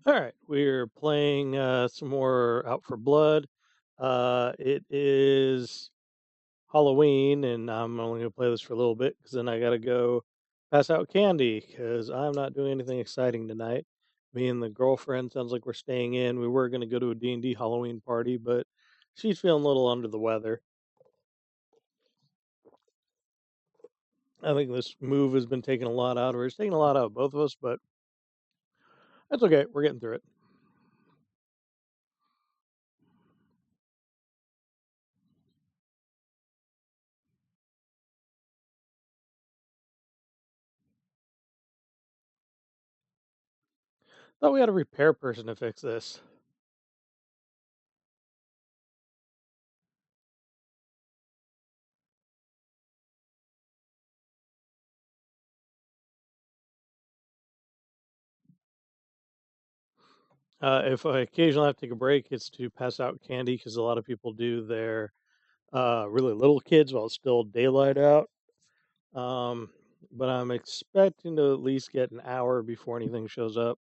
All right, we're playing some more Out for Blood. It is Halloween, and I'm only going to play this for a little bit because then I got to go pass out candy because I'm not doing anything exciting tonight. Me and the girlfriend sounds like we're staying in. We were going to go to a D&D Halloween party, but she's feeling a little under the weather. I think this move has been taking a lot out of her. It's taking a lot out of both of us, but that's okay. We're getting through it. Thought we had a repair person to fix this. If I occasionally have to take a break, it's to pass out candy because a lot of people do their really little kids while it's still daylight out. Um, but I'm expecting to at least get an hour before anything shows up.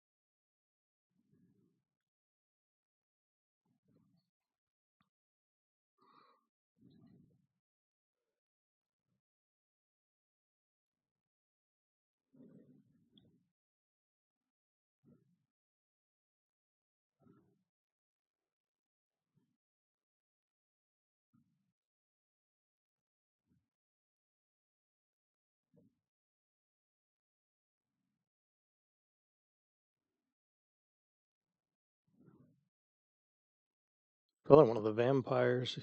Probably one of the vampires.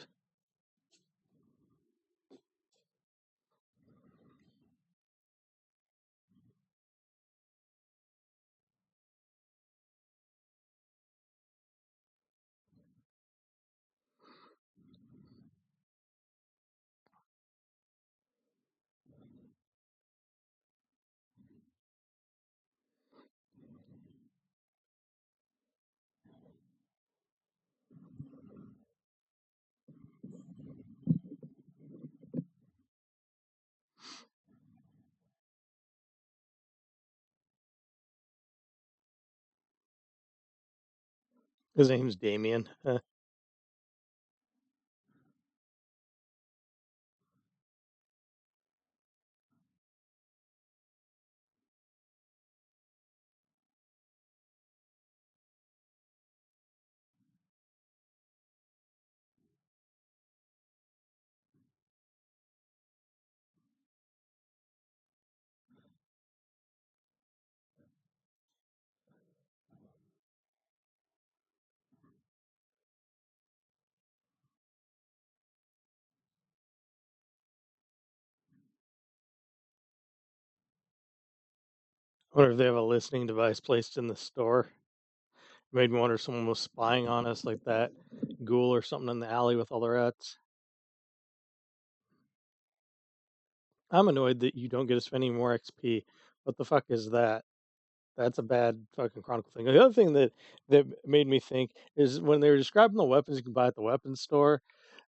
His name's Damien. I wonder if they have a listening device placed in the store. Made me wonder if someone was spying on us like that ghoul or something in the alley with all the rats. I'm annoyed that you don't get to spend any more XP. What the fuck is that? That's a bad fucking Chronicle thing. The other thing that made me think is when they were describing the weapons you can buy at the weapons store,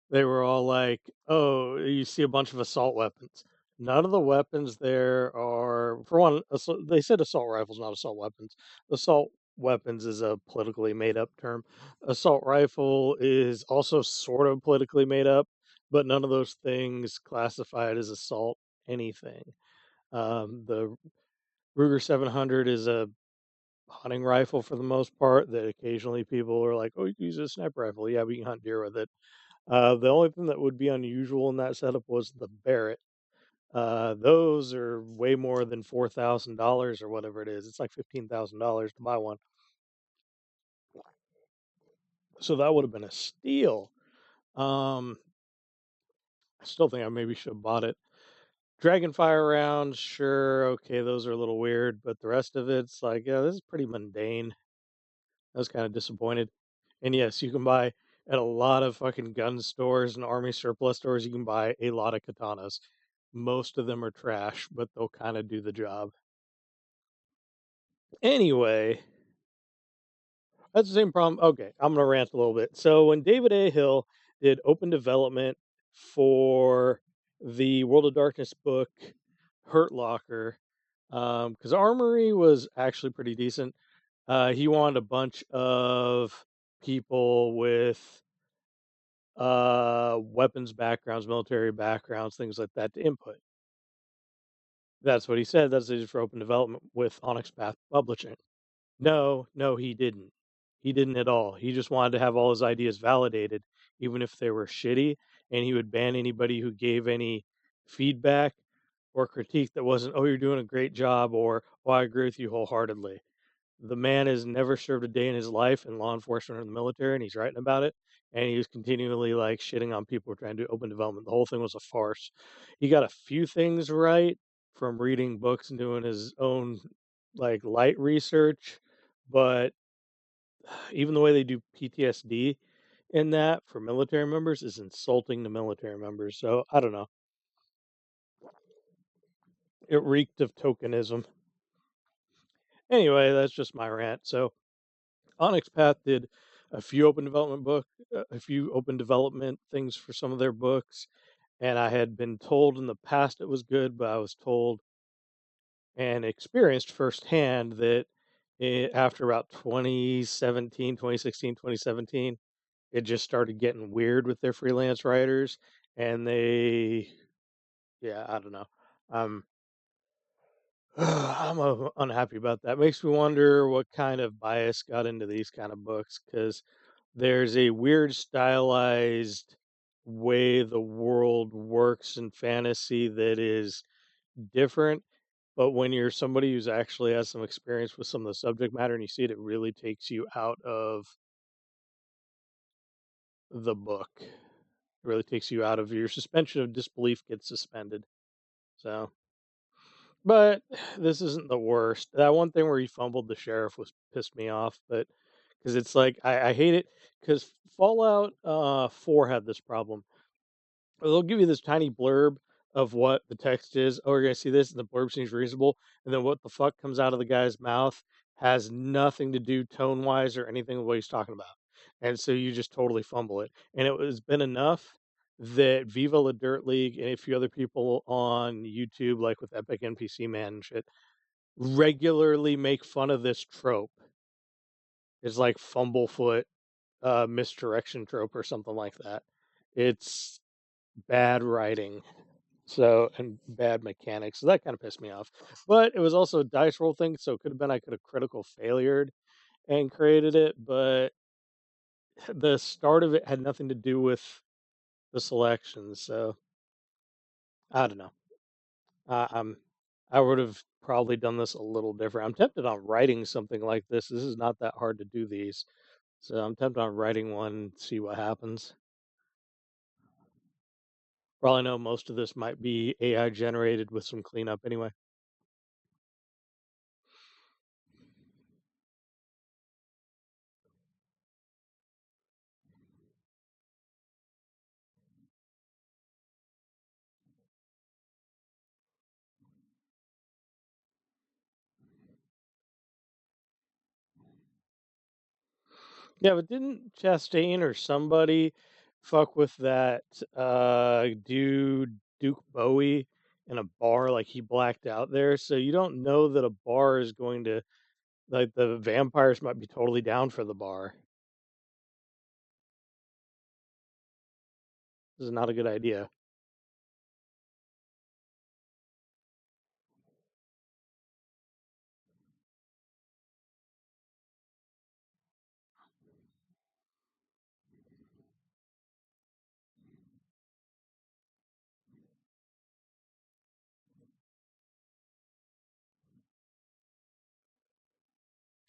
they were all like, "Oh, you see a bunch of assault weapons." None of the weapons there are, for one, they said assault rifles, not assault weapons. Assault weapons is a politically made up term. Assault rifle is also sort of politically made up, but none of those things classified as assault anything. The Ruger 700 is a hunting rifle for the most part that occasionally people are like, "Oh, you can use a sniper rifle." Yeah, we can hunt deer with it. The only thing that would be unusual in that setup was the Barrett. Those are way more than $4,000 or whatever it is. It's like $15,000 to buy one. So that would have been a steal. Um, I still think I maybe should have bought it. Dragonfire rounds, sure, okay, those are a little weird, but the rest of it's like, yeah, this is pretty mundane. I was kind of disappointed. And yes, you can buy at a lot of fucking gun stores and army surplus stores, you can buy a lot of katanas. Most of them are trash, but they'll kind of do the job. Anyway, that's the same problem. Okay, I'm gonna rant a little bit. So when David A. Hill did open development for the World of Darkness book, Hurt Locker, because Armory was actually pretty decent. He wanted a bunch of people with weapons backgrounds, military backgrounds, things like that to input. That's what he said. That's it for open development with Onyx Path Publishing. No, no, he didn't. He didn't at all. He just wanted to have all his ideas validated, even if they were shitty, and he would ban anybody who gave any feedback or critique that wasn't, "Oh, you're doing a great job," or, "Oh, I agree with you wholeheartedly." The man has never served a day in his life in law enforcement or the military, and he's writing about it. And he was continually like shitting on people who are trying to do open development. The whole thing was a farce. He got a few things right from reading books and doing his own like light research, but even the way they do PTSD in that for military members is insulting to military members. So I don't know. It reeked of tokenism. Anyway, that's just my rant. So Onyx Path did a few open development things for some of their books, and I had been told in the past it was good, but I was told and experienced firsthand that after about 2017, 2016, 2017, it just started getting weird with their freelance writers, and yeah, I don't know. Um, I'm unhappy about that. Makes me wonder what kind of bias got into these kind of books because there's a weird stylized way the world works in fantasy that is different. But when you're somebody who's actually has some experience with some of the subject matter and you see it, it really takes you out of the book. It really takes you out of your suspension of disbelief gets suspended. So, but this isn't the worst. That one thing where he fumbled the sheriff was pissed me off, but because it's like I hate it because Fallout 4 had this problem. They'll give you this tiny blurb of what the text is. Oh, you're gonna see this, and the blurb seems reasonable, and then what the fuck comes out of the guy's mouth has nothing to do tone wise or anything with what he's talking about, and so you just totally fumble it. And it was been enough that Viva La Dirt League and a few other people on YouTube, like with Epic NPC Man and shit, regularly make fun of this trope. It's like fumblefoot misdirection trope or something like that. It's bad writing. So and bad mechanics. So that kind of pissed me off. But it was also a dice roll thing, so it could have been I could have critical failured and created it, but the start of it had nothing to do with the selections. So I don't know. I'm I would have probably done this a little different. I'm tempted on writing something like this. This is not that hard to do these. So I'm tempted on writing one, see what happens. For all I know, most of this might be AI generated with some cleanup anyway. Yeah, but didn't Chastain or somebody fuck with that dude Duke Bowie in a bar like he blacked out there? So you don't know that a bar is going to like the vampires might be totally down for the bar. This is not a good idea.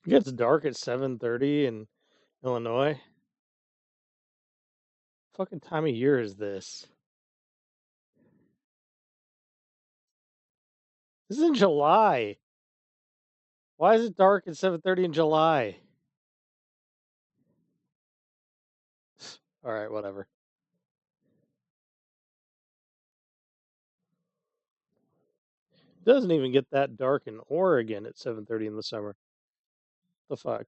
It gets dark at 7:30 in Illinois. Fucking time of year is this? This is in July. Why is it dark at 7:30 in July? All right, whatever. It doesn't even get that dark in Oregon at 7:30 in the summer. The fuck?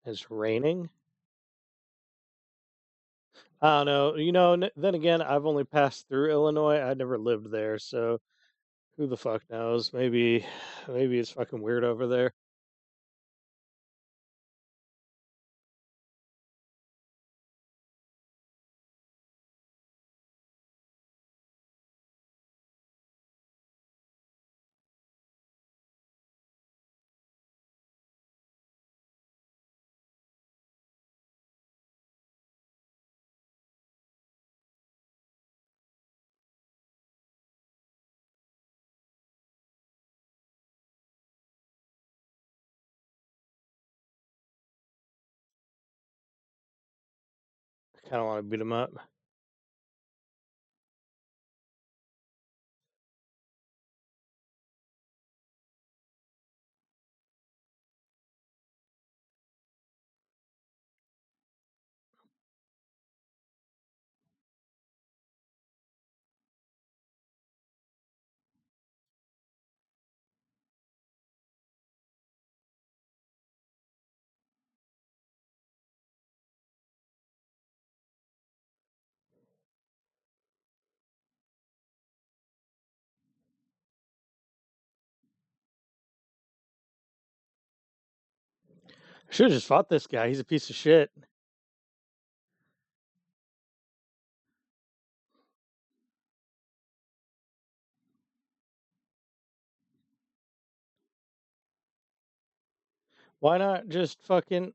It's raining? I don't know. Then again, I've only passed through Illinois. I never lived there, so who the fuck knows? Maybe it's fucking weird over there. kind of want to beat him up. Should have just fought this guy. He's a piece of shit. Why not just fucking?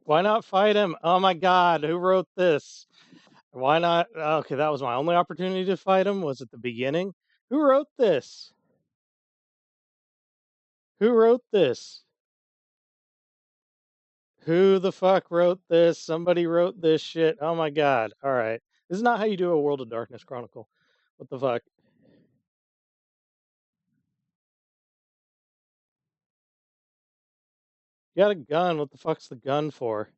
Why not fight him? Oh my god, who wrote this? Why not? Okay, that was my only opportunity to fight him. Was at the beginning. Who wrote this? Who wrote this? Who the fuck wrote this? Somebody wrote this shit. Oh my god. All right. This is not how you do a World of Darkness Chronicle. What the fuck? You got a gun. What the fuck's the gun for?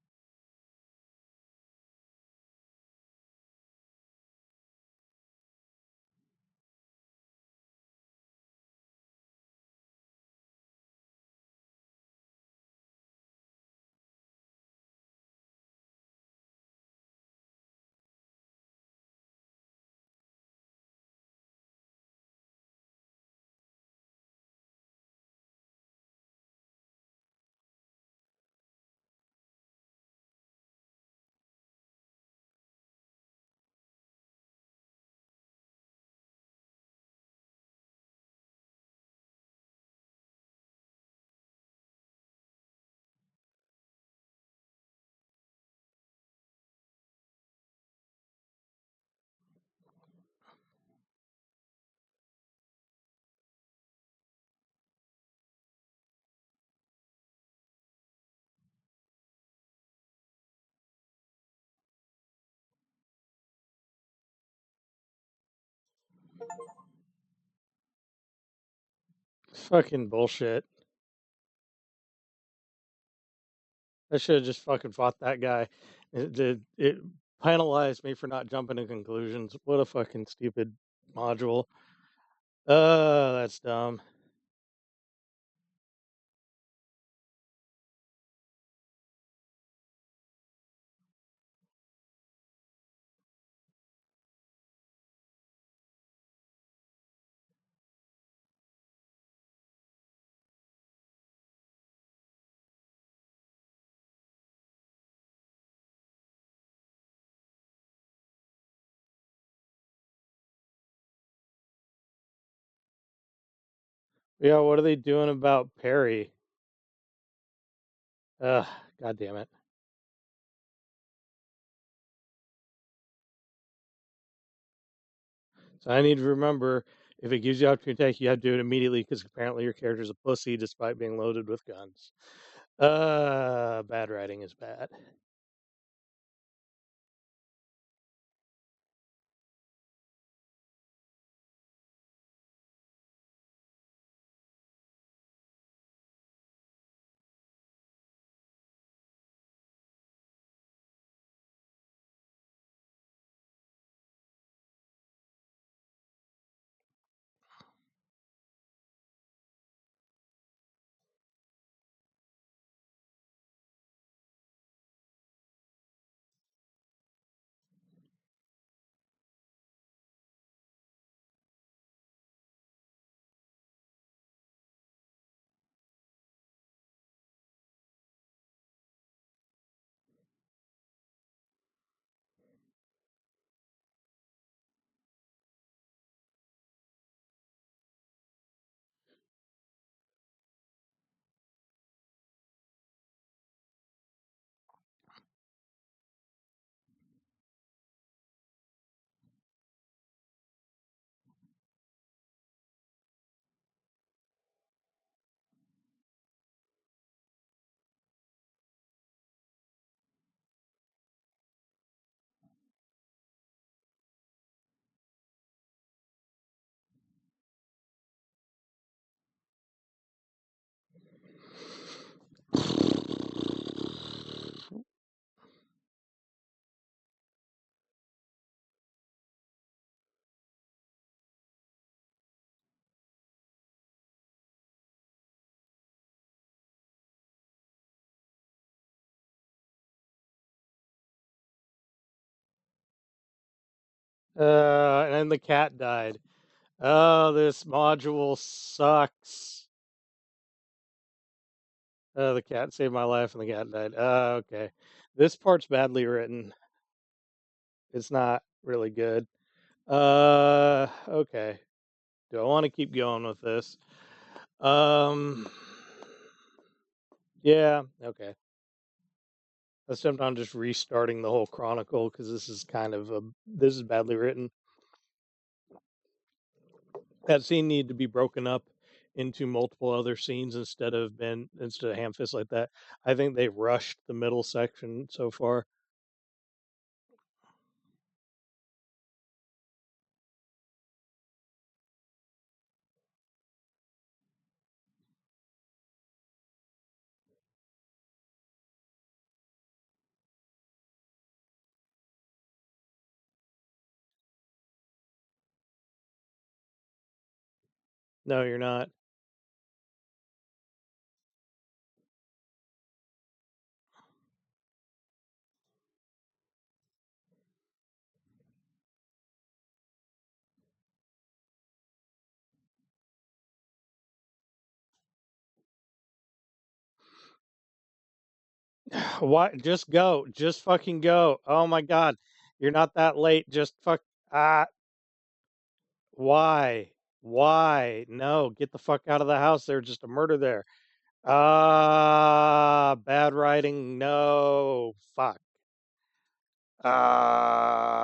Fucking bullshit. I should have just fucking fought that guy. It penalized me for not jumping to conclusions. What a fucking stupid module. That's dumb. Yeah, what are they doing about Perry? Ugh, god damn it. So I need to remember if it gives you opportunity to attack, you have to do it immediately because apparently your character's a pussy despite being loaded with guns. Bad writing is bad. And then the cat died. Oh, this module sucks. The cat saved my life and the cat died. Okay. This part's badly written. It's not really good. Okay. Do I want to keep going with this? Um, yeah, okay. Let's jump on just restarting the whole chronicle because this is badly written. That scene needed to be broken up into multiple other scenes instead of ham fist like that. I think they rushed the middle section so far. No, you're not. Why? Just go. Just fucking go. Oh my god, you're not that late. Just fuck. Ah, why? Why? No, get the fuck out of the house. There's just a murder there. Ah, bad writing. No, fuck. Ah.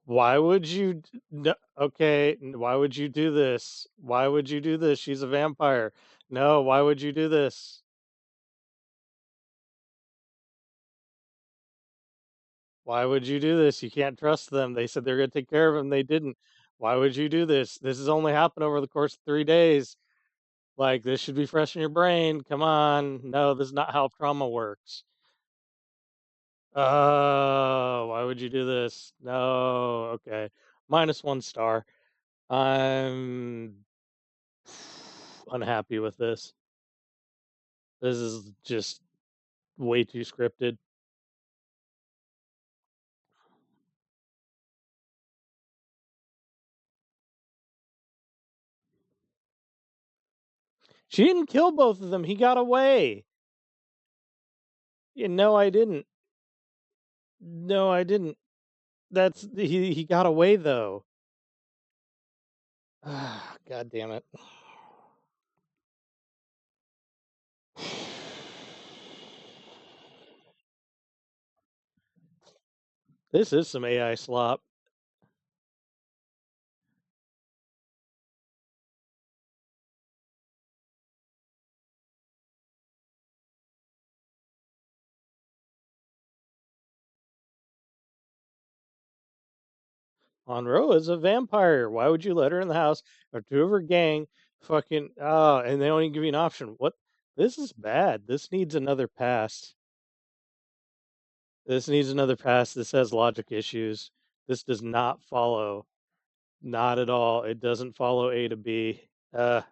Why would you no, okay, why would you do this? Why would you do this? She's a vampire. No, why would you do this? Why would you do this? You can't trust them. They said they're going to take care of him. They didn't. Why would you do this? This has only happened over the course of 3 days. Like, this should be fresh in your brain. Come on. No, this is not how trauma works. Oh, why would you do this? No. Okay. -1 star. I'm unhappy with this. This is just way too scripted. She didn't kill both of them. He got away. Yeah, no, I didn't. No, I didn't. He got away though. God damn it. This is some AI slop. Monroe is a vampire. Why would you let her in the house or two of her gang fucking and they don't even give you an option? What this is bad. This needs another pass. This needs another pass. This has logic issues. This does not follow. Not at all. It doesn't follow A to B. Okay,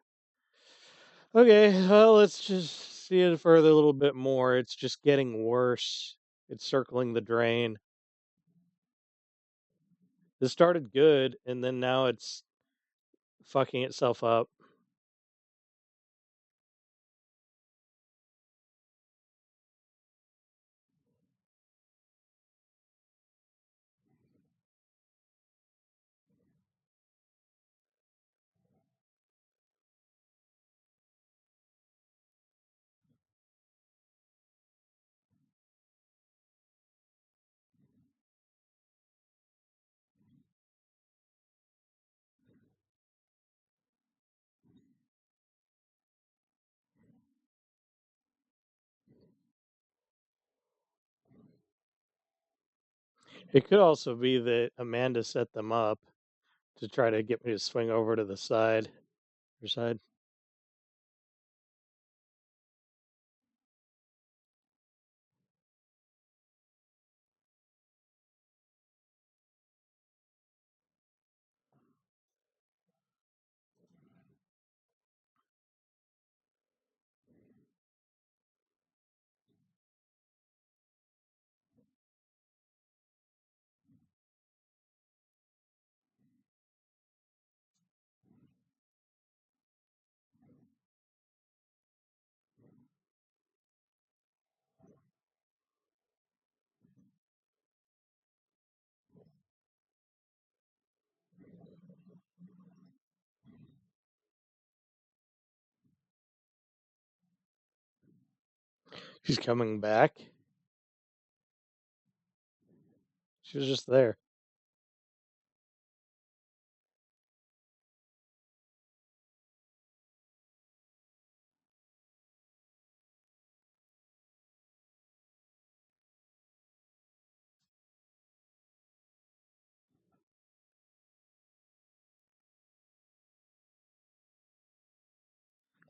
well, let's just see it further a little bit more. It's just getting worse. It's circling the drain. This started good, and then now it's fucking itself up. It could also be that Amanda set them up to try to get me to swing over to the side. Your side. She's coming back. She was just there.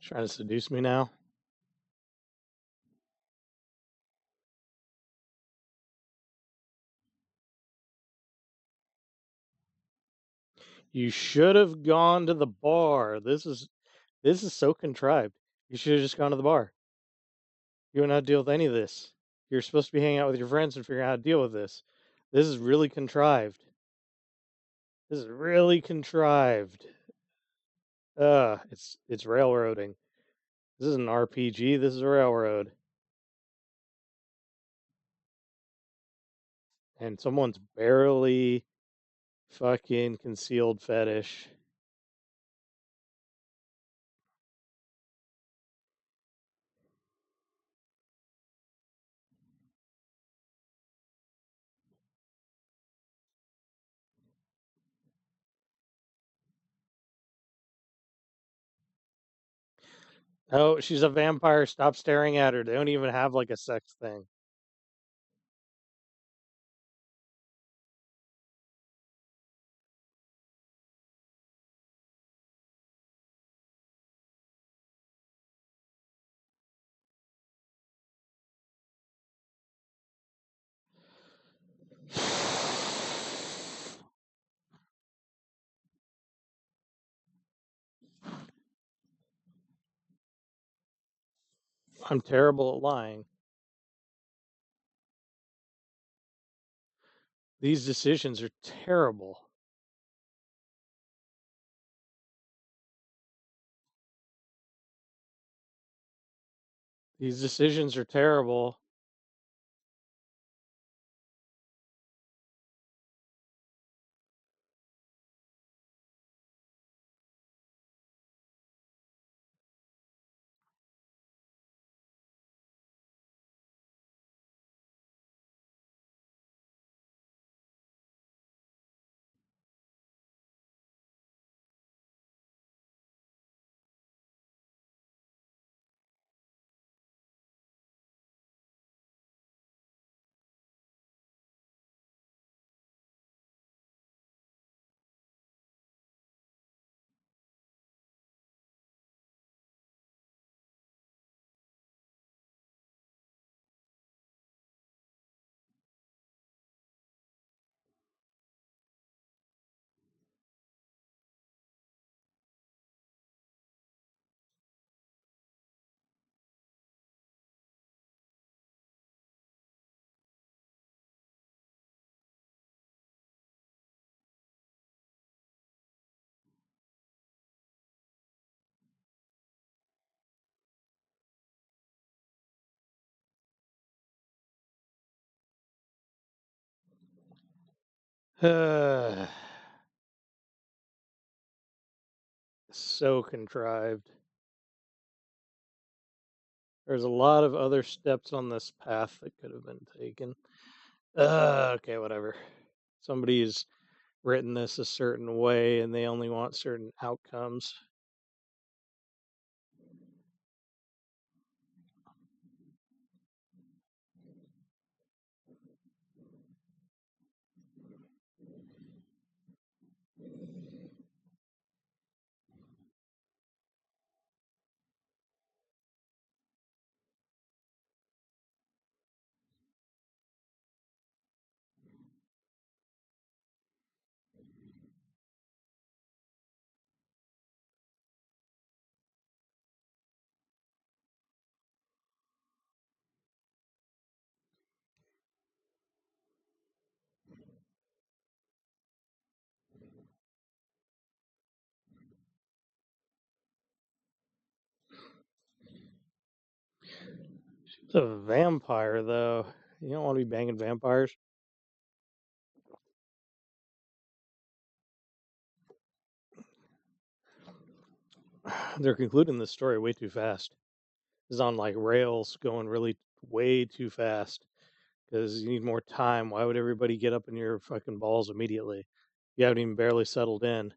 Trying to seduce me now. You should have gone to the bar. This is so contrived. You should have just gone to the bar. You wouldn't have to deal with any of this. You're supposed to be hanging out with your friends and figuring out how to deal with this. This is really contrived. This is really contrived. It's railroading. This is an RPG. This is a railroad. And someone's barely fucking concealed fetish. Oh, she's a vampire. Stop staring at her. They don't even have like a sex thing. I'm terrible at lying. These decisions are terrible. These decisions are terrible. So contrived. There's a lot of other steps on this path that could have been taken. Okay, whatever. Somebody's written this a certain way and they only want certain outcomes. She's a vampire, though. You don't want to be banging vampires. They're concluding this story way too fast. It's on like rails, going really way too fast because you need more time. Why would everybody get up in your fucking balls immediately? You haven't even barely settled in.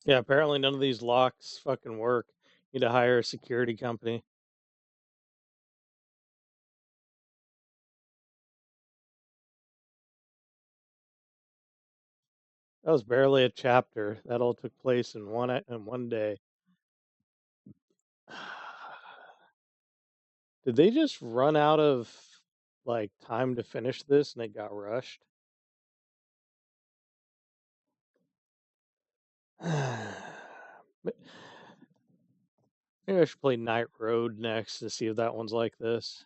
Yeah, apparently none of these locks fucking work. You need to hire a security company. That was barely a chapter. That all took place in one day. Did they just run out of like time to finish this and it got rushed? But maybe I should play Night Road next to see if that one's like this.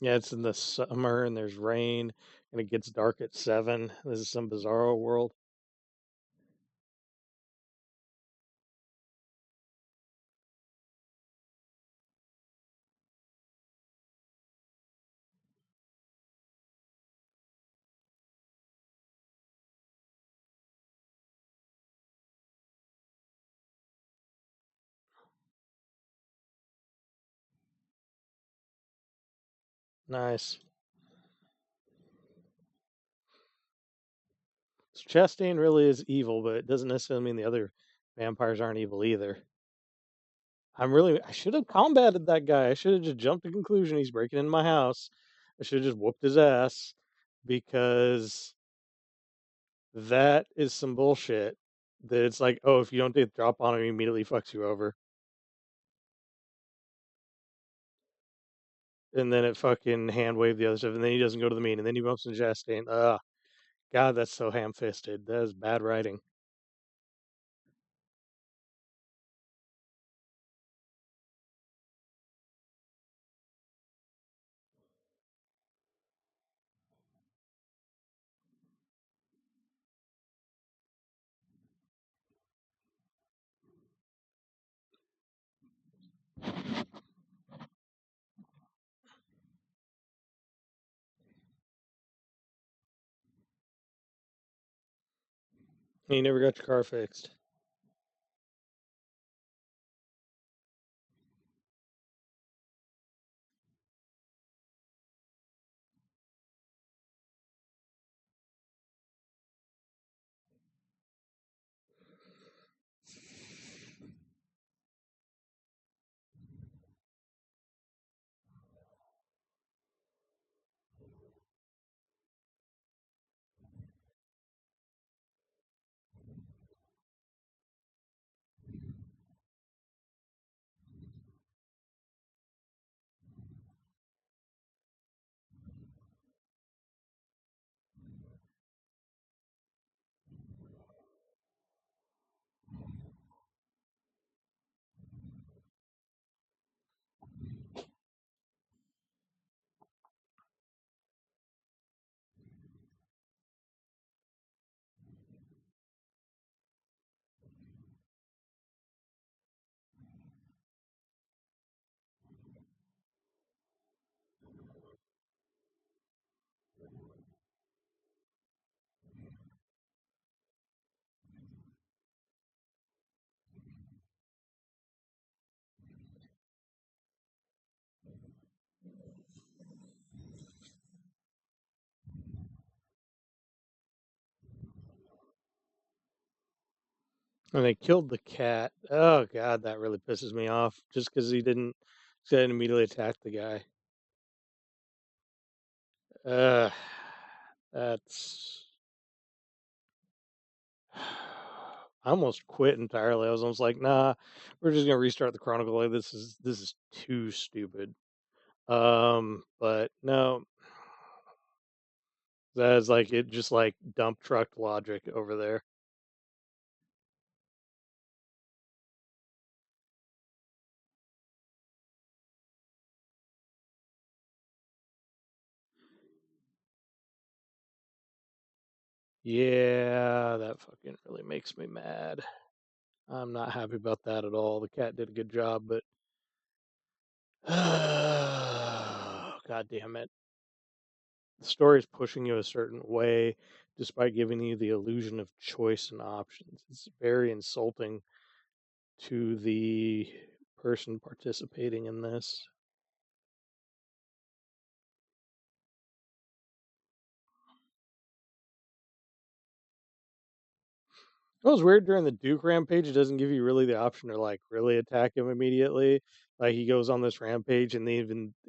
Yeah, it's in the summer and there's rain and it gets dark at 7. This is some bizarro world. Nice. So Chastain really is evil, but it doesn't necessarily mean the other vampires aren't evil either. I should have combated that guy. I should have just jumped to conclusion he's breaking into my house. I should have just whooped his ass because that is some bullshit. That it's like, oh, if you don't take the drop on him, he immediately fucks you over. And then it fucking hand waved the other stuff, and then he doesn't go to the meeting, and then he bumps into Chastain. Ugh, God, that's so ham fisted. That is bad writing. And you never got your car fixed. And they killed the cat. Oh God, that really pisses me off. Just because he didn't immediately attack the guy. Uh, that's. I almost quit entirely. I was almost like, nah, we're just gonna restart the Chronicle. Like this is too stupid. But no, that is like it just like dump truck logic over there. Yeah, that fucking really makes me mad. I'm not happy about that at all. The cat did a good job, but God damn it. The story is pushing you a certain way despite giving you the illusion of choice and options. It's very insulting to the person participating in this. It was weird during the Duke rampage. It doesn't give you really the option to like really attack him immediately. Like he goes on this rampage, and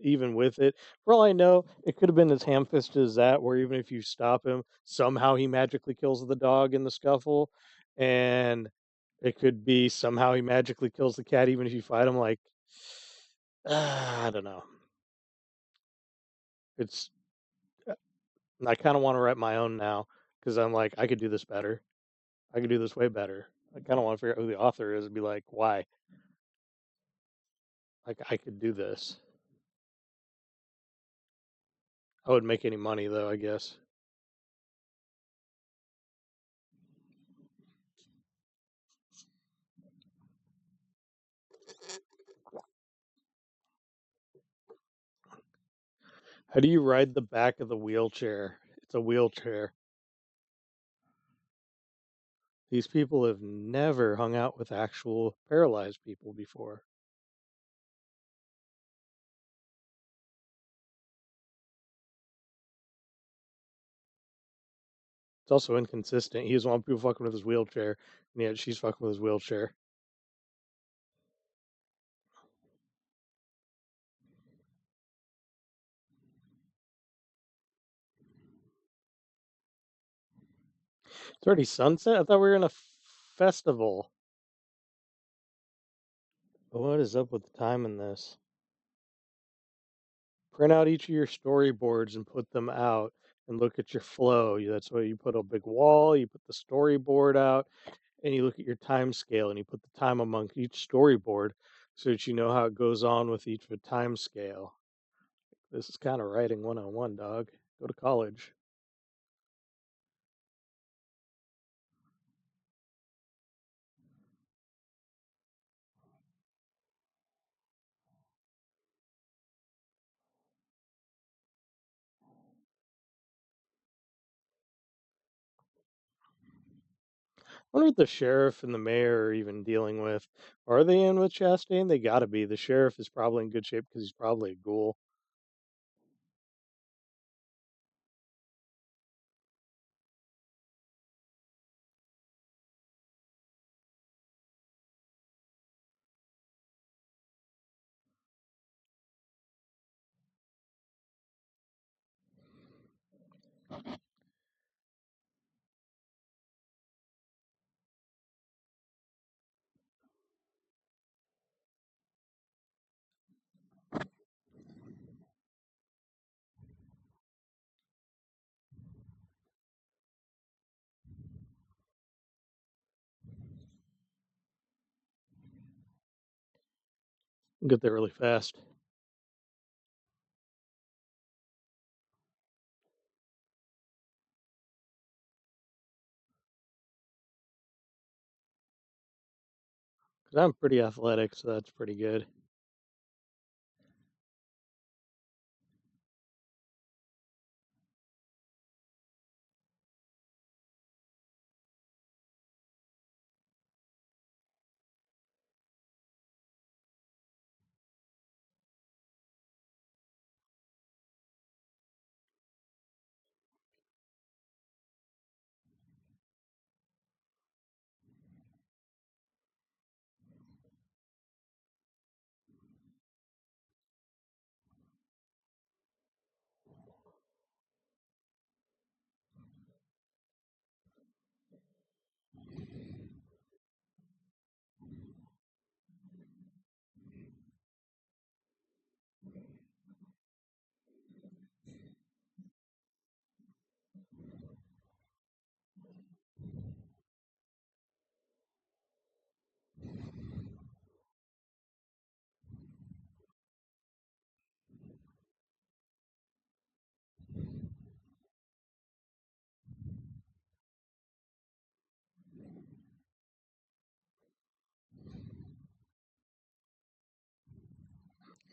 even with it, for all I know, it could have been as ham-fisted as that, where even if you stop him, somehow he magically kills the dog in the scuffle, and it could be somehow he magically kills the cat even if you fight him. Like, I don't know. It's I kind of want to write my own now because I'm like I could do this better. I could do this way better. I kind of want to figure out who the author is and be like, why? Like I could do this. I wouldn't make any money though, I guess. How do you ride the back of the wheelchair? It's a wheelchair. These people have never hung out with actual paralyzed people before. It's also inconsistent. He doesn't want people fucking with his wheelchair, and yet she's fucking with his wheelchair. It's already sunset? I thought we were in a festival. What is up with the time in this? Print out each of your storyboards and put them out and look at your flow. That's why you put a big wall, you put the storyboard out, and you look at your time scale and you put the time among each storyboard so that you know how it goes on with each of a time scale. This is kind of writing 101, dog. Go to college. I wonder what the sheriff and the mayor are even dealing with. Are they in with Chastain? They gotta be. The sheriff is probably in good shape because he's probably a ghoul. Get there really fast. 'Cause I'm pretty athletic, so that's pretty good.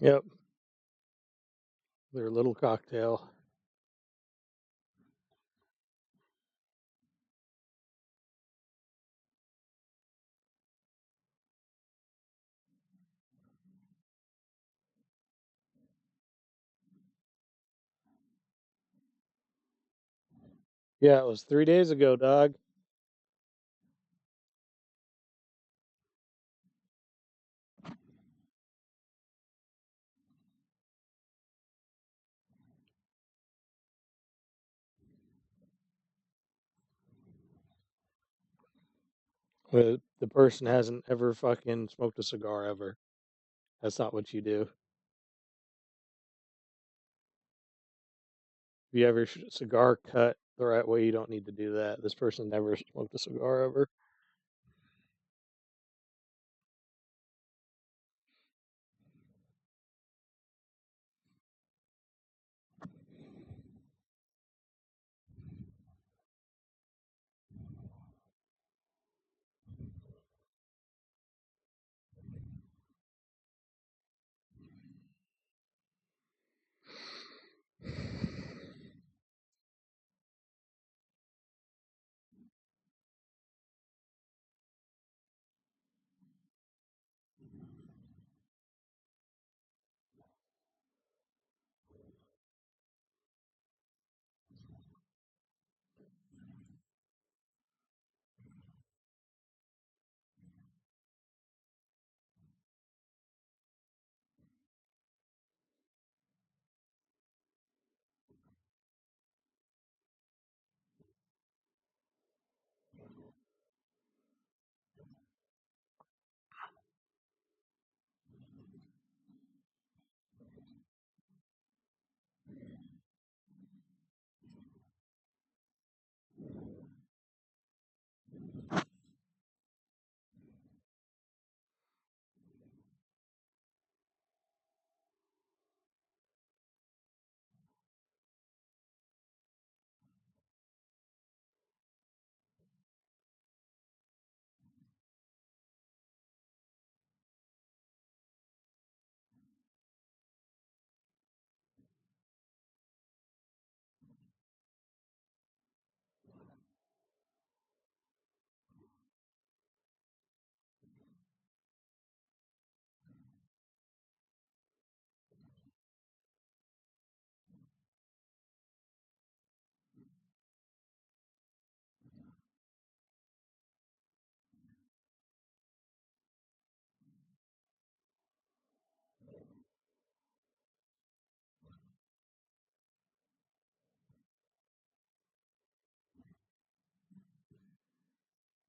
Yep, their little cocktail. Yeah, it was 3 days ago, dog. The person hasn't ever fucking smoked a cigar ever. That's not what you do. If you ever cigar cut the right way, you don't need to do that. This person never smoked a cigar ever.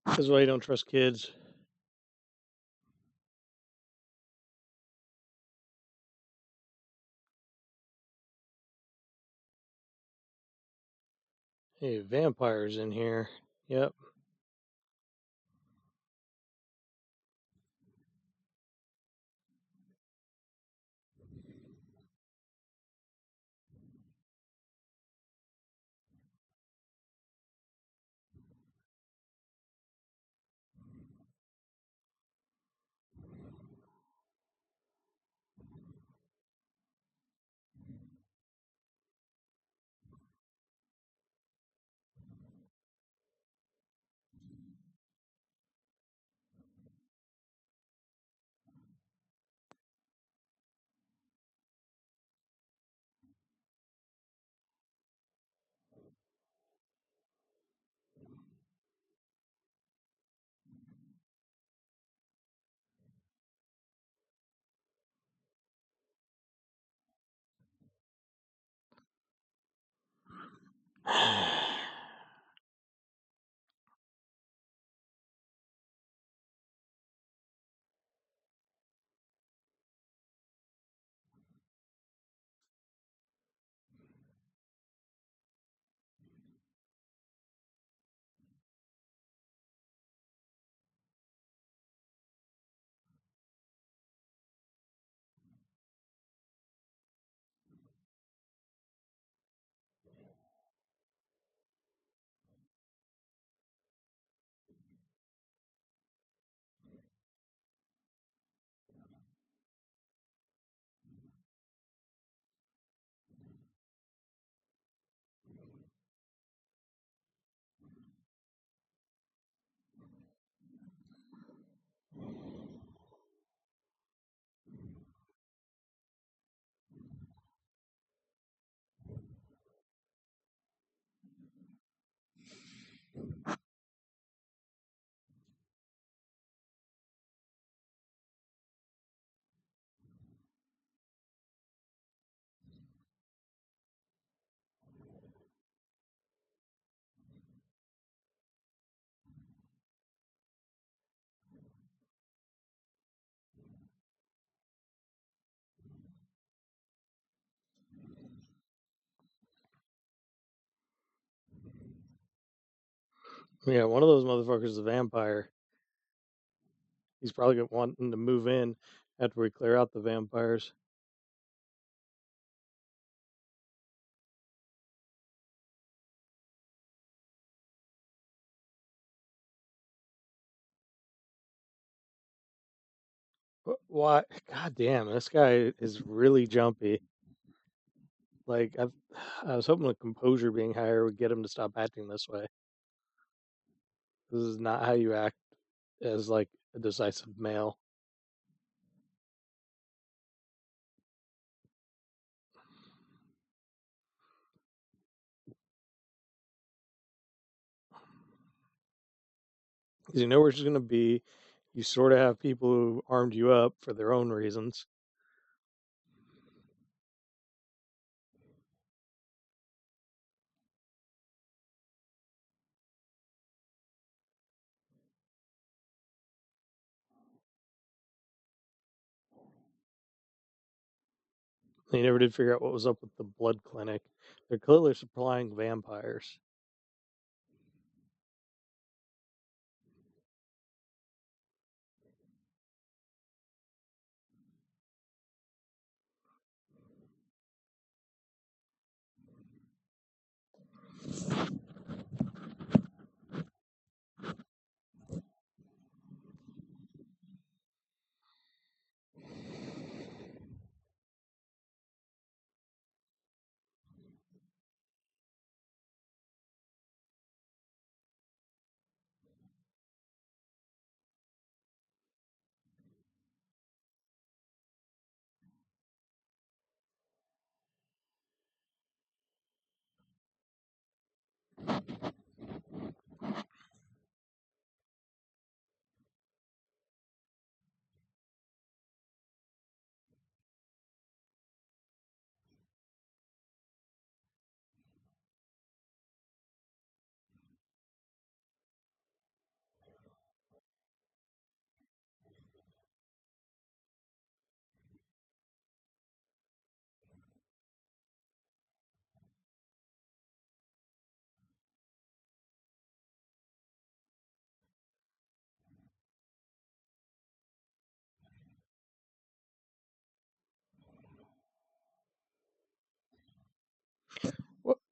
This is why you don't trust kids. Hey, vampires in here. Yep. Yeah, one of those motherfuckers is a vampire. He's probably wanting to move in after we clear out the vampires. Why? God damn, this guy is really jumpy. Like I was hoping the composure being higher would get him to stop acting this way. This is not how you act as like a decisive male. 'Cause you know where she's gonna be. You sort of have people who armed you up for their own reasons. They never did figure out what was up with the blood clinic. They're clearly supplying vampires.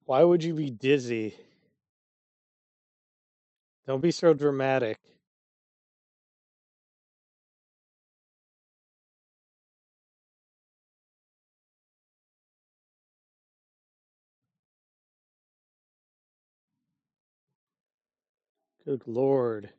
Why would you be dizzy? Don't be so dramatic. Good lord.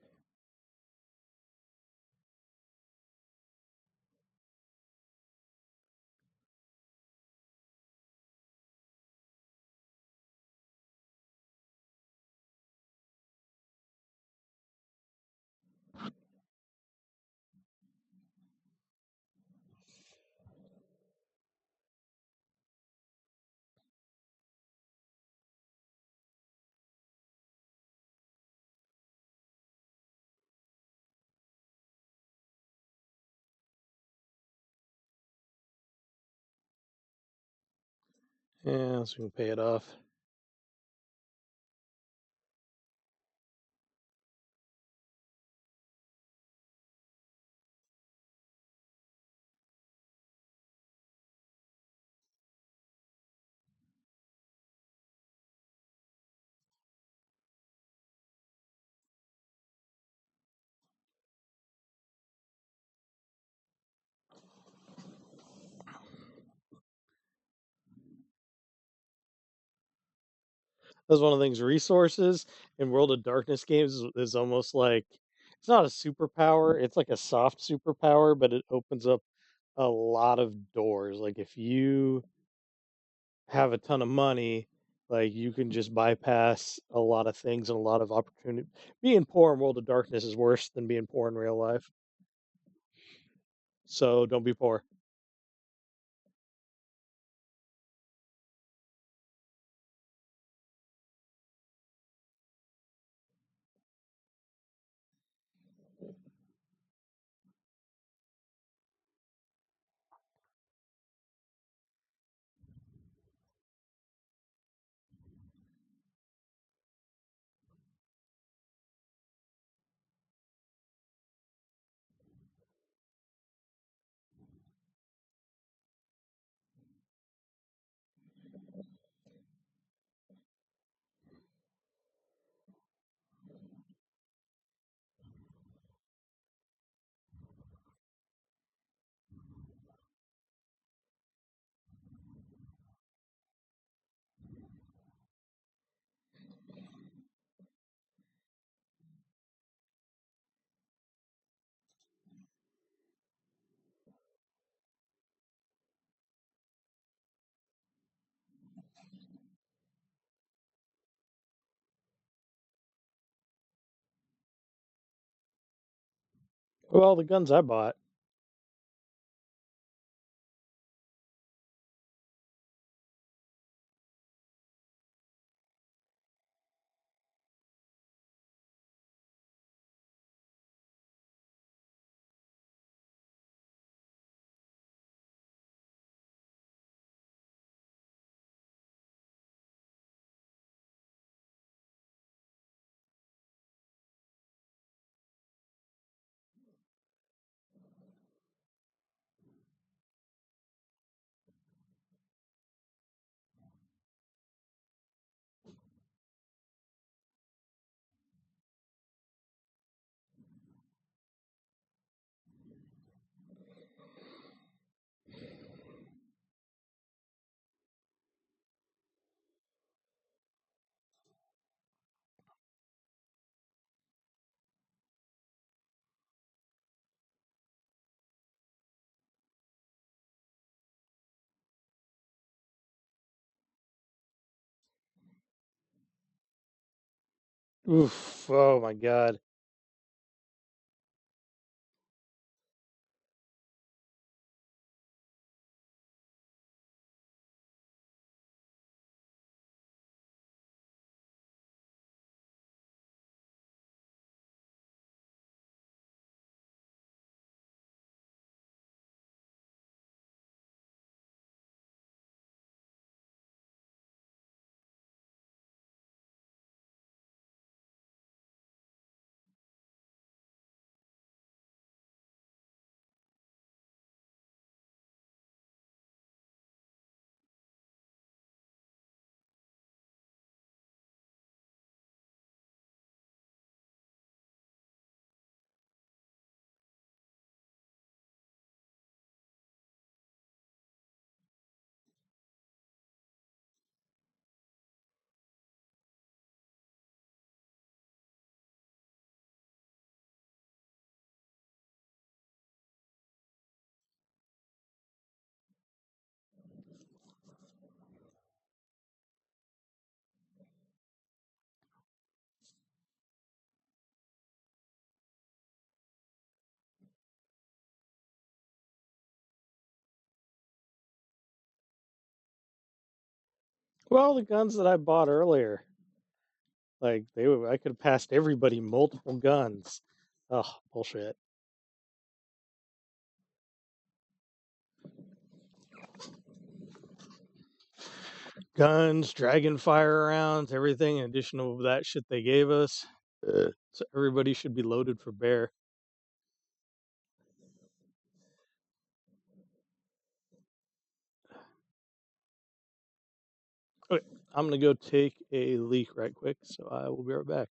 Yeah, so we can pay it off. That's one of the things. Resources in World of Darkness games is almost like it's not a superpower. It's like a soft superpower, but it opens up a lot of doors. Like if you have a ton of money, like you can just bypass a lot of things and a lot of opportunity. Being poor in World of Darkness is worse than being poor in real life. So don't be poor. Well, the guns I bought. Oof! Oh my God! Well, the guns that I bought earlier, like I could have passed everybody multiple guns. Oh, bullshit! Guns, dragon fire rounds, everything in addition to that shit they gave us. So everybody should be loaded for bear. Okay, I'm gonna go take a leak right quick, so I will be right back.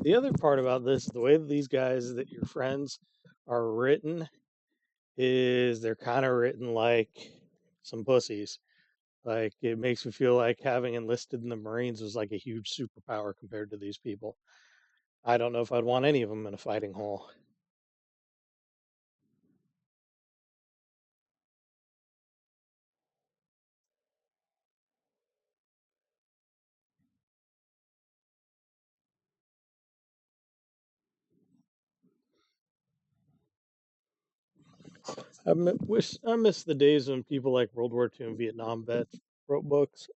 The other part about this, the way that these guys that your friends are written, is they're kind of written like some pussies. Like it makes me feel like having enlisted in the Marines was like a huge superpower compared to these people. I don't know if I'd want any of them in a fighting hole. Wish I miss the days when people like World War II and Vietnam vets wrote books.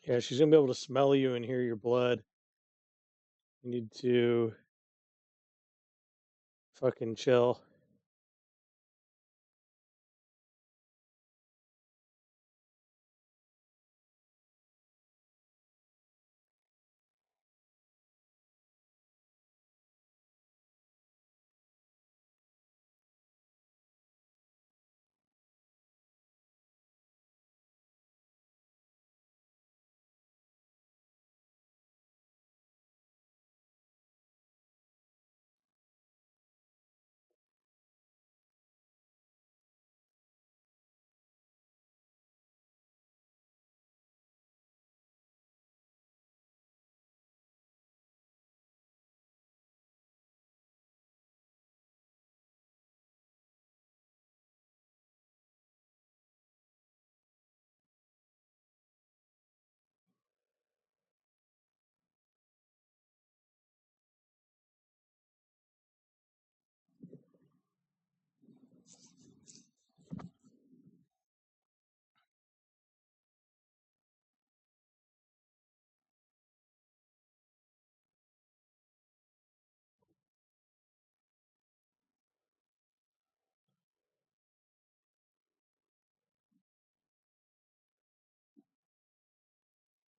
Yeah, she's gonna be able to smell you and hear your blood. You need to fucking chill.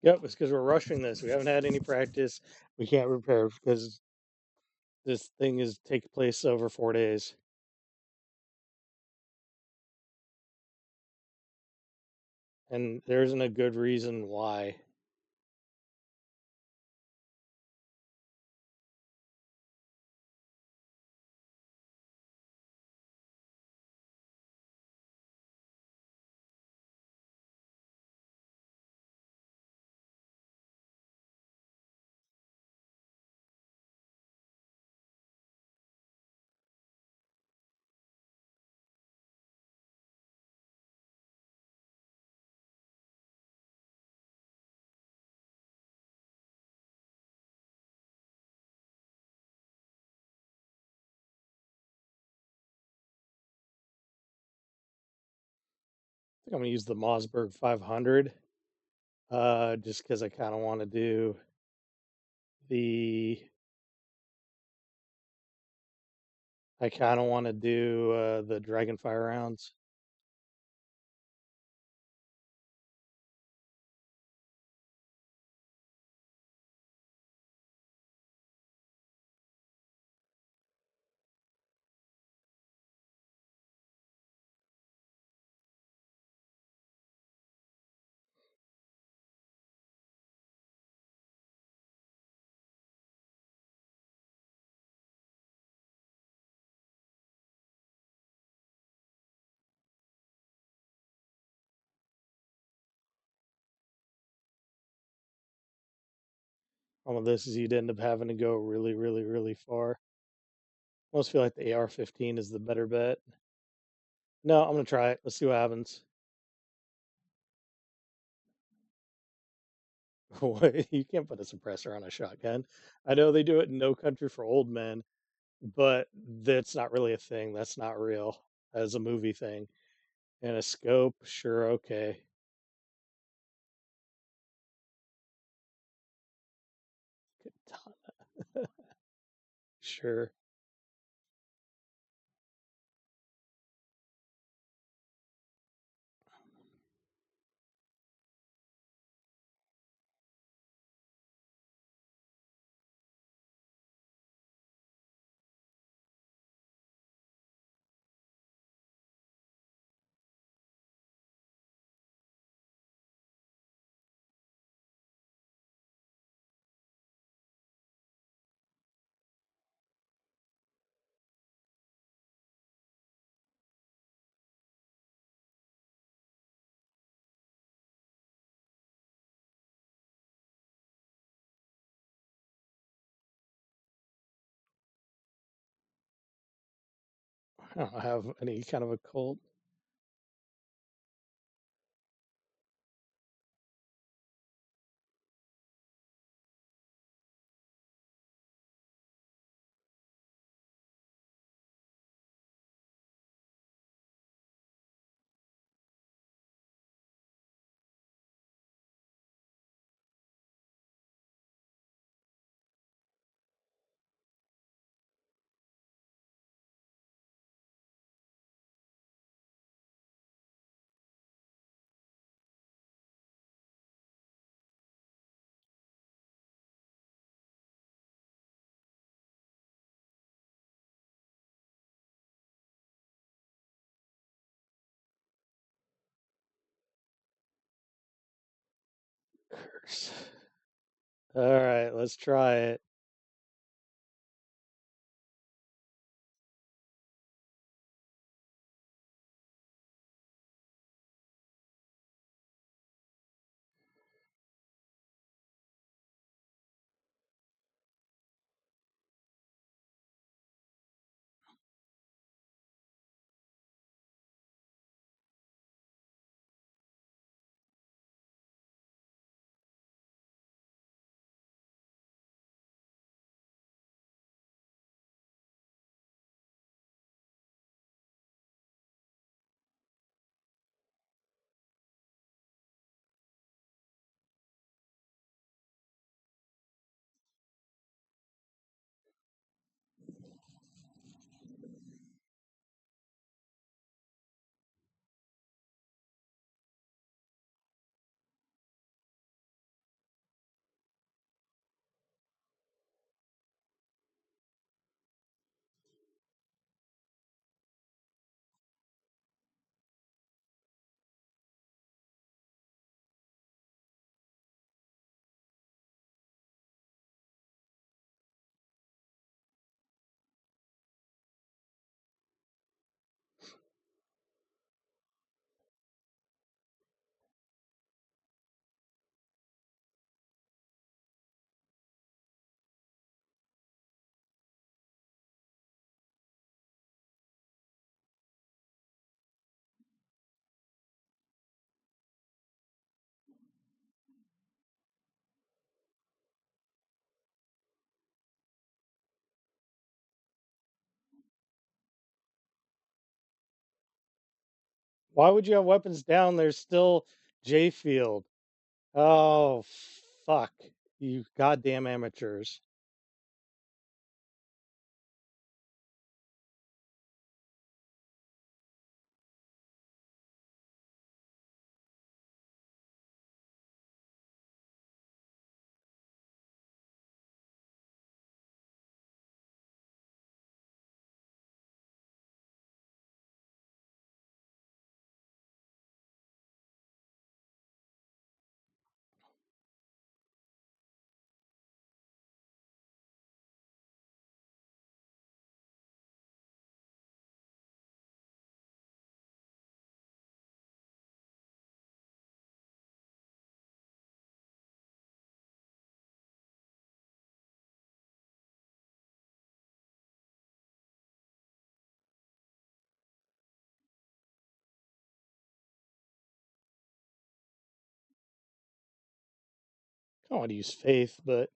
Yep, it's because we're rushing this. We haven't had any practice. We can't prepare because this thing is take place over 4 days. And there isn't a good reason why. I think I'm gonna use the Mossberg 500, just because I kind of want to do the. I kind of want to do the Dragonfire rounds. All of this is you'd end up having to go really, really, really far. Almost feel like the AR-15 is the better bet. No, I'm gonna try it. Let's see what happens. You can't put a suppressor on a shotgun. I know they do it in No Country for Old Men, but that's not really a thing. That's not real as a movie thing. And a scope, sure, okay. Katana, sure. I don't have any kind of a cult curse. All right, let's try it. Why would you have weapons down? There's still J Field. Oh, fuck. You goddamn amateurs. I don't want to use faith, but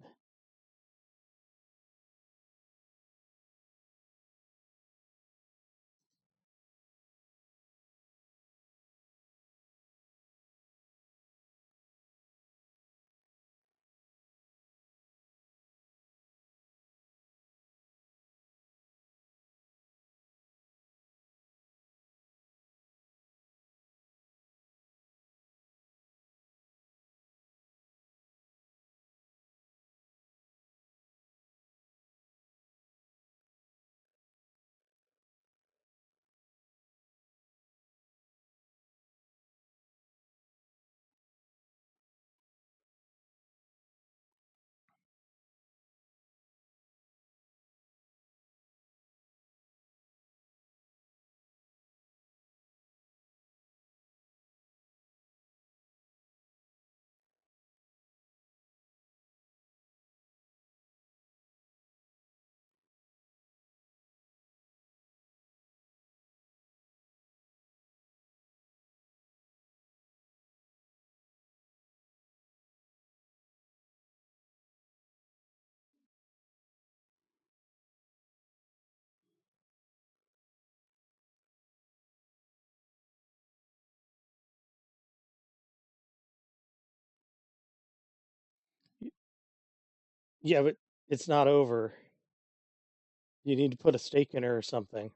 yeah, but it's not over. You need to put a stake in her or something.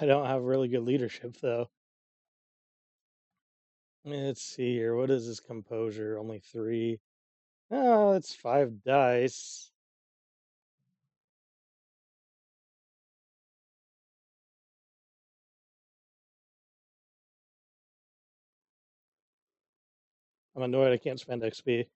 I don't have really good leadership though. Let's see here. What is this composure? Only three. Oh, it's 5 dice. I'm annoyed I can't spend XP.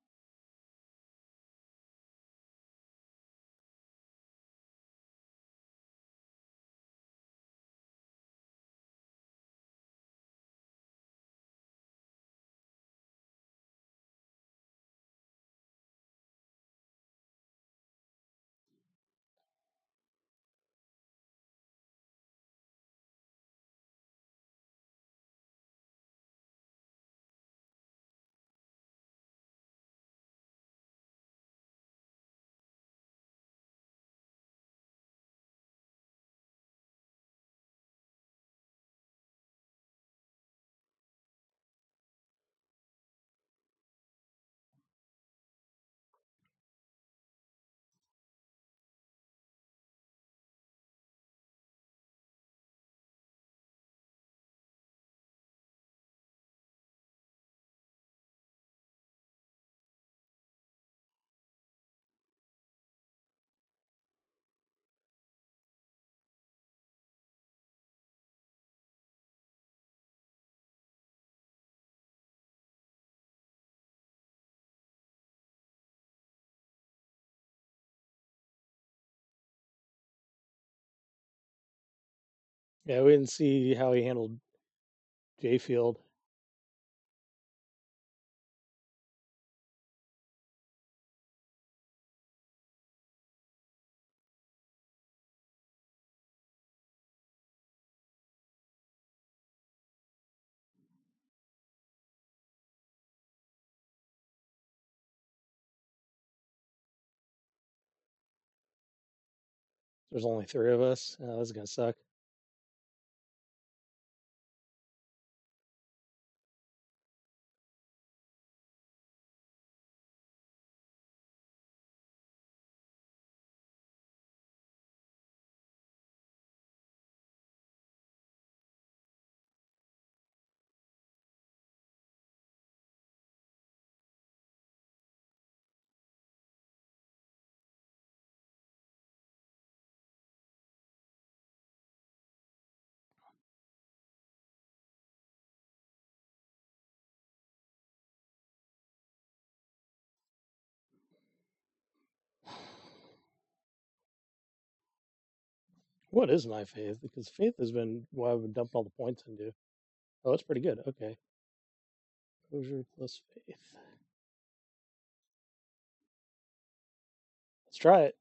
Yeah, we didn't see how he handled J Field. There's only three of us. Oh, this is gonna suck. What is my faith? Because faith has been what I've dumped all the points into. Oh, it's pretty good. Okay. Composure plus faith. Let's try it.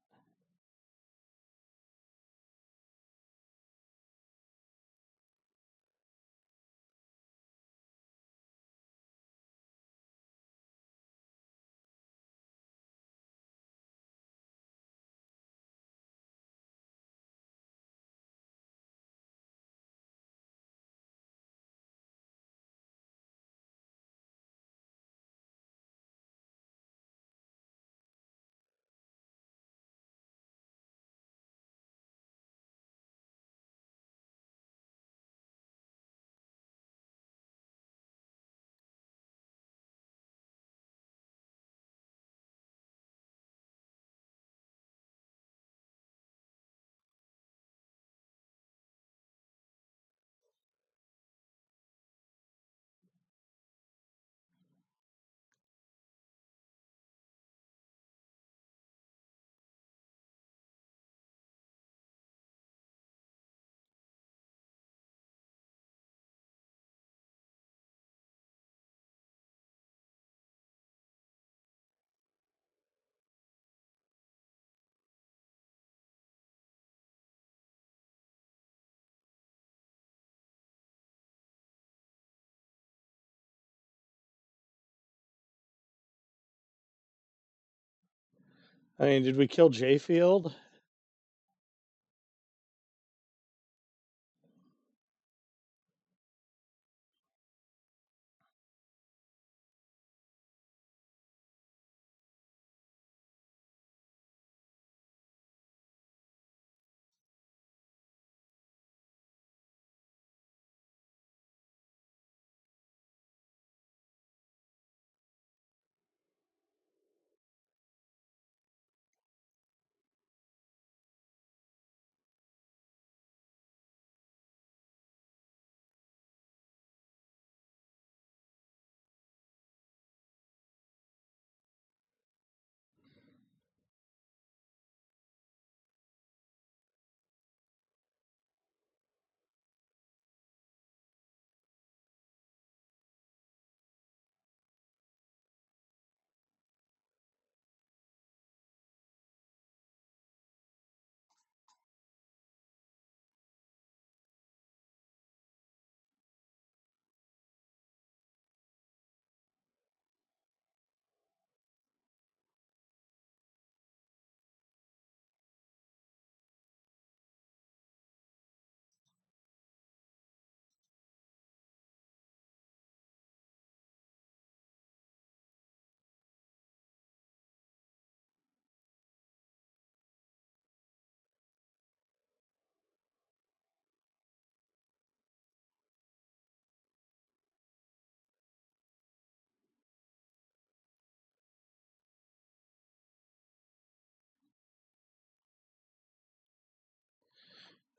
I mean, did we kill J Field?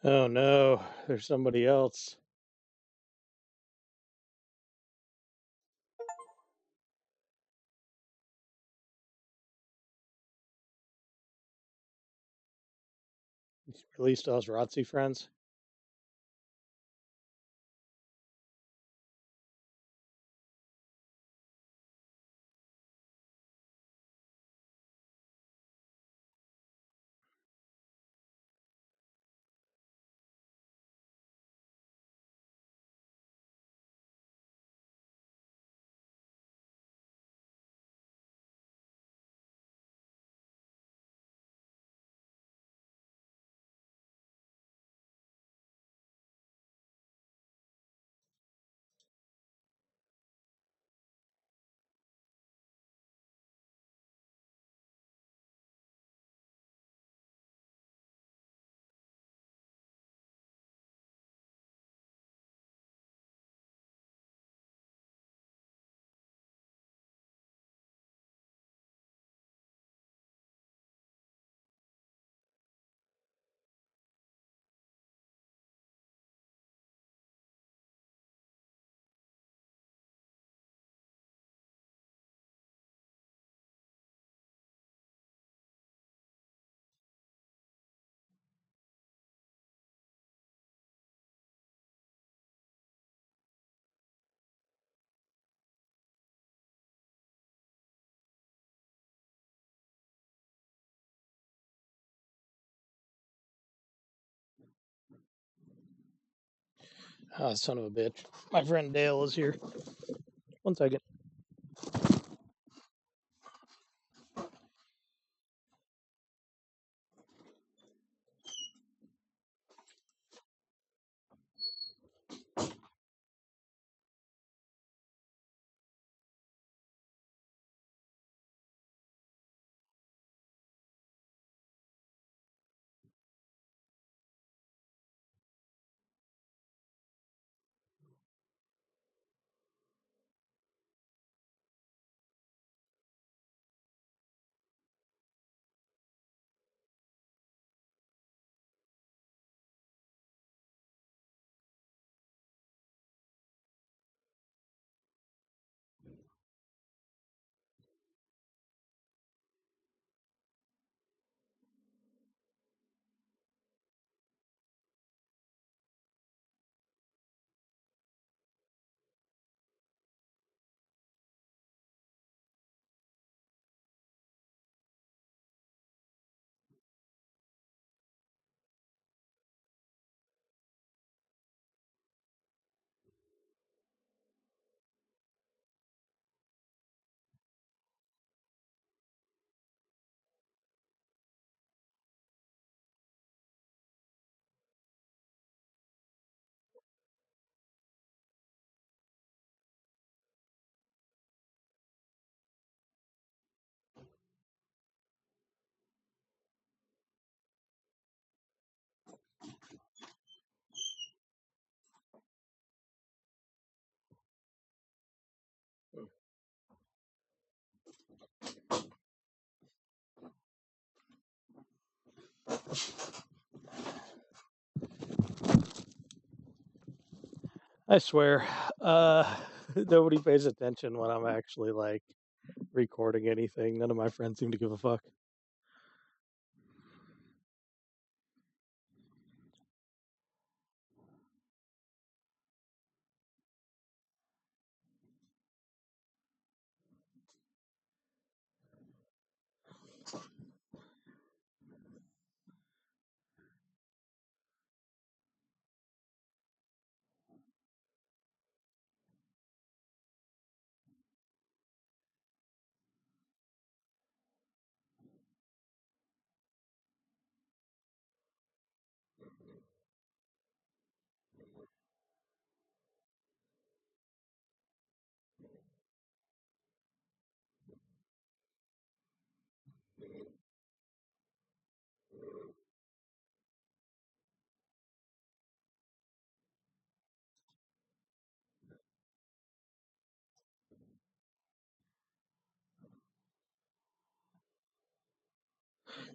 Oh no, there's somebody else. He's released us ROTC friends. Oh, son of a bitch. My friend Dale is here. One second. I swear, nobody pays attention when I'm actually like recording anything. None of my friends seem to give a fuck.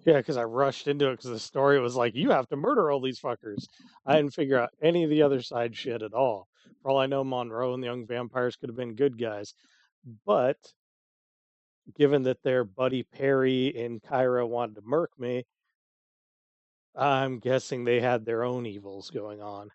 Yeah, because I rushed into it because the story was like, you have to murder all these fuckers. I didn't figure out any of the other side shit at all. For all I know, Monroe and the young vampires could have been good guys. But given that their buddy Perry and Kyra wanted to murk me, I'm guessing they had their own evils going on.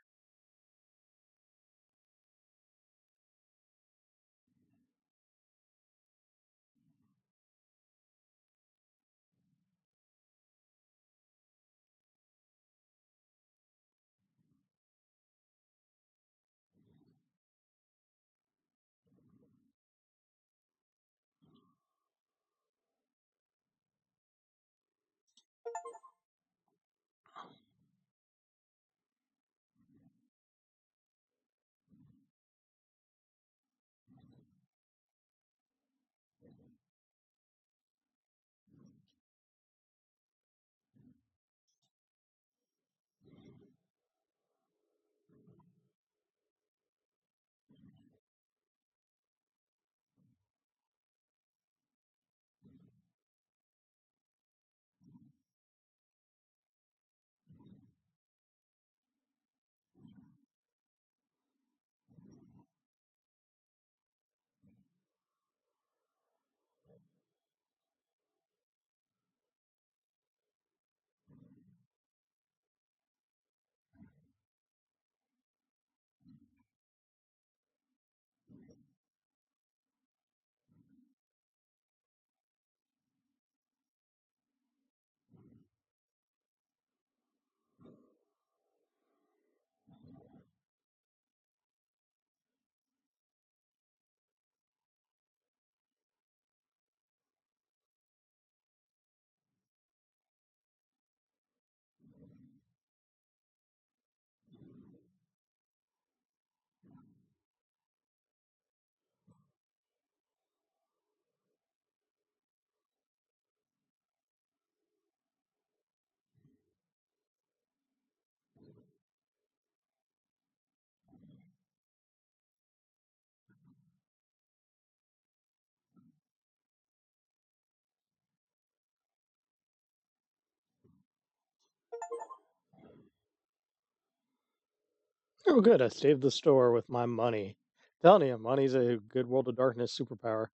Oh, good. I saved the store with my money. Telling you, money's a good World of Darkness superpower.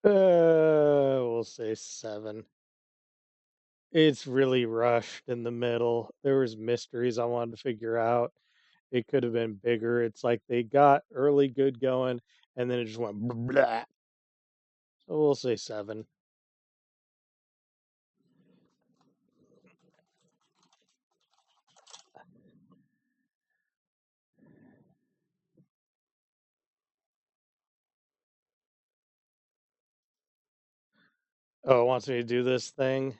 We'll say 7. It's really rushed in the middle. There was mysteries I wanted to figure out. It could have been bigger. It's like they got early good going, and then it just went blah. So we'll say 7. Oh, it wants me to do this thing.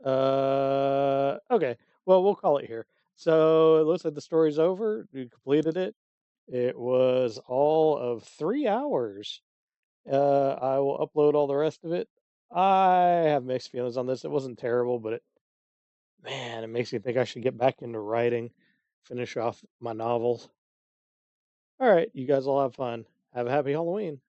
Okay. Well, we'll call it here. So it looks like the story's over. We completed it. It was all of 3 hours. I will upload all the rest of it. I have mixed feelings on this. It wasn't terrible, but man, it makes me think I should get back into writing, finish off my novels. All right, you guys all have fun. Have a happy Halloween.